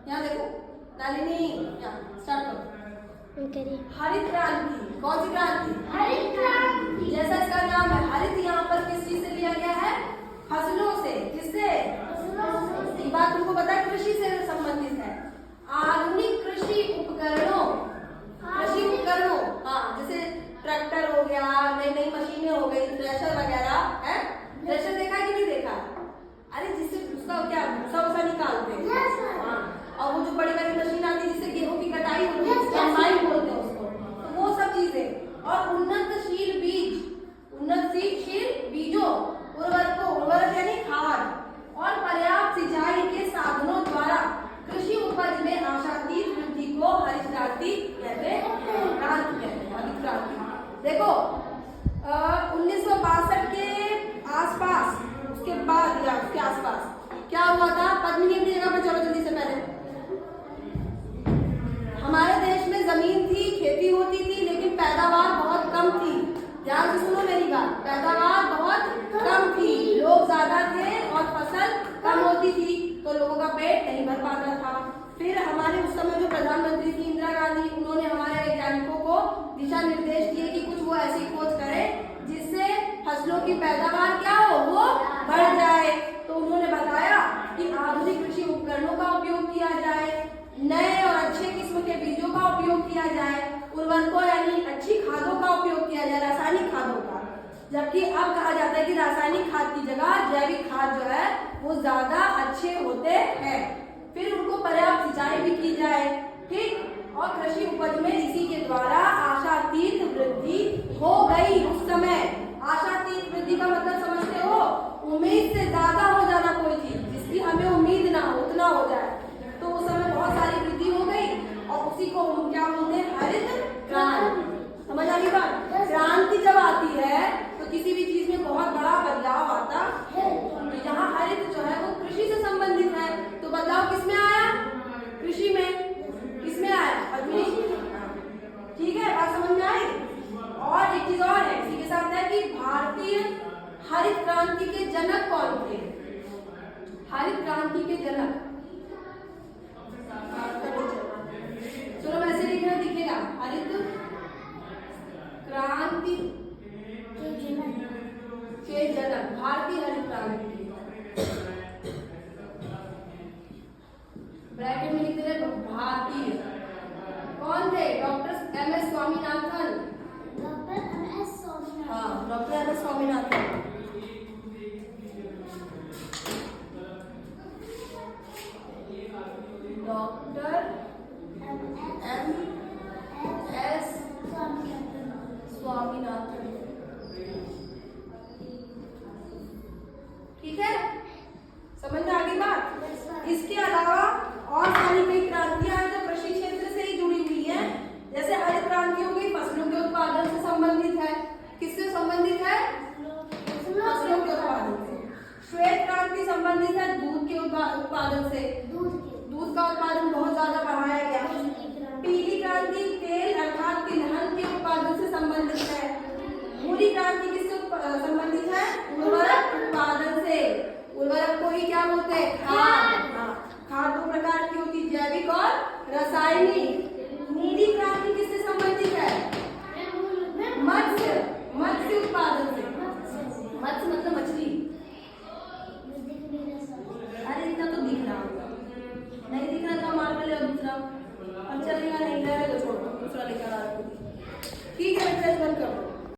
यहाँ देखो नलिनी, यहाँ स्टार्ट करो। हरित क्रांति, कौन सी क्रांति? हरित क्रांति। जैसा इसका नाम है हरित, यहाँ पर किस चीज से लिया गया है? फसलों से। किससे? ये बात तुमको पता है, कृषि से संबंधित है। आधुनिक कृषि उपकरणों, कृषि उपकरणों, हाँ, जैसे ट्रैक्टर हो गया, नई नई मशीनें हो गई, थ्रेशर वगैरह है। थ्रेशर देखा कि नहीं देखा? अरे जिससे उसका क्या भूसा निकालते हैं, हाँ, और वो जो बड़ी बड़ी मशीन आती है जिससे गेहूं की कटाई होती है, कंबाइन बोलते हैं उसको, तो वो सब चीजें। और उन्नतशील बीज, उन्नतशील बीजों, उर्वरकों, उर्वरक यानी खाद, और पर्याप्त सिंचाई के साधनों द्वारा कृषि उपज में आशातीत वृद्धि को हरित क्रांति कहते हैं, क्रांति कहते हैं, हरित क्रांति। देखो 1962 के आसपास, उसके बाद या उसके आसपास क्या हुआ था? पद्मिनी की जगह पे चलो जल्दी से। पहले हमारे देश में जमीन थी, खेती होती थी, लेकिन पैदावार बहुत कम थी। ध्यान से सुनो मेरी बात, पैदावार बहुत कम थी, लोग ज्यादा थे और फसल कम होती थी, तो लोगों का पेट नहीं भर पाता था। फिर हमारे उस समय जो प्रधानमंत्री थी इंदिरा गांधी, उन्होंने हमारे वैज्ञानिकों को दिशा निर्देश दिए कि कुछ वो ऐसी खोज करें जिससे फसलों की पैदावार क्या हो, वो बढ़ जाए। तो उन्होंने बताया कि आधुनिक कृषि उपकरणों का उपयोग किया जाए, नए और अच्छे किस्म के बीजों का उपयोग किया जाए, उर्वरकों यानी अच्छी खादों का उपयोग किया जाए, रासायनिक खादों का। जबकि अब कहा जाता है कि रासायनिक खाद की जगह जैविक खाद जो है वो ज्यादा अच्छे होते हैं। फिर उनको पर्याप्त सिंचाई भी की जाए, ठीक, और कृषि उपज में इसी के द्वारा आशातीत वृद्धि हो गई। उस समय आशातीत वृद्धि का मतलब समझते हो? उम्मीद से ज्यादा हो जाना, कोई चीज जिसकी हमें उम्मीद ना हो उतना हो जाए। तो उस समय बहुत सारी वृद्धि हो गई और उसी को हम क्या बोलते हैं? हरित क्रांति। समझ आ गई बात? क्रांति जब आती है तो किसी भी चीज में बहुत बड़ा बदलाव आता है। तो यहाँ हरित जो है वो कृषि से संबंधित है, तो बदलाव किसमें आया? कृषि में। किसमें आया? पद्मिनी। ठीक है, बात समझ में आई? और एक चीज और है इसी के साथ है कि भारतीय हरित क्रांति के जनक कौन थे? हरित क्रांति के जनक, चलो वैसे लिखना दिखेगा, हरित क्रांति के जनक, भारतीय हरित क्रांति। ब्रैकेट में लिख दे भारतीय। कौन थे? डॉक्टर एम.एस. स्वामीनाथन। हाँ, डॉक्टर एम.एस. स्वामीनाथन। डॉक्टर एम.एस. स्वामीनाथन। ठीक है, समझ में आ गई बात? इसके अलावा और सारी कई क्रांतियां हैं जो कृषि क्षेत्र से ही जुड़ी हुई हैं। जैसे हरित क्रांति हो गई, फसलों के उत्पादन से संबंधित है। किससे संबंधित है? फसलों के उत्पादन से। श्वेत क्रांति संबंधित है दूध के उत्पादन से, दूध का उत्पादन बहुत ज्यादा बढ़ाया गया। पीली क्रांति तेल अर्थात तिलहन के उत्पादन से संबंधित है। भूरी क्रांति किससे संबंधित है? उर्वरक उत्पादन से। उर्वरक को ही क्या बोलते हैं? खाद। खाद दो प्रकार की होती है, जैविक और रासायनिक। नीली क्रांति किससे संबंधित है? मत्स्य, मत्स्य उत्पादन से। मत्स्य मतलब मछली। अरे इतना तो दिख रहा होगा, नहीं दिख रहा तो मार कर ले दूसरा।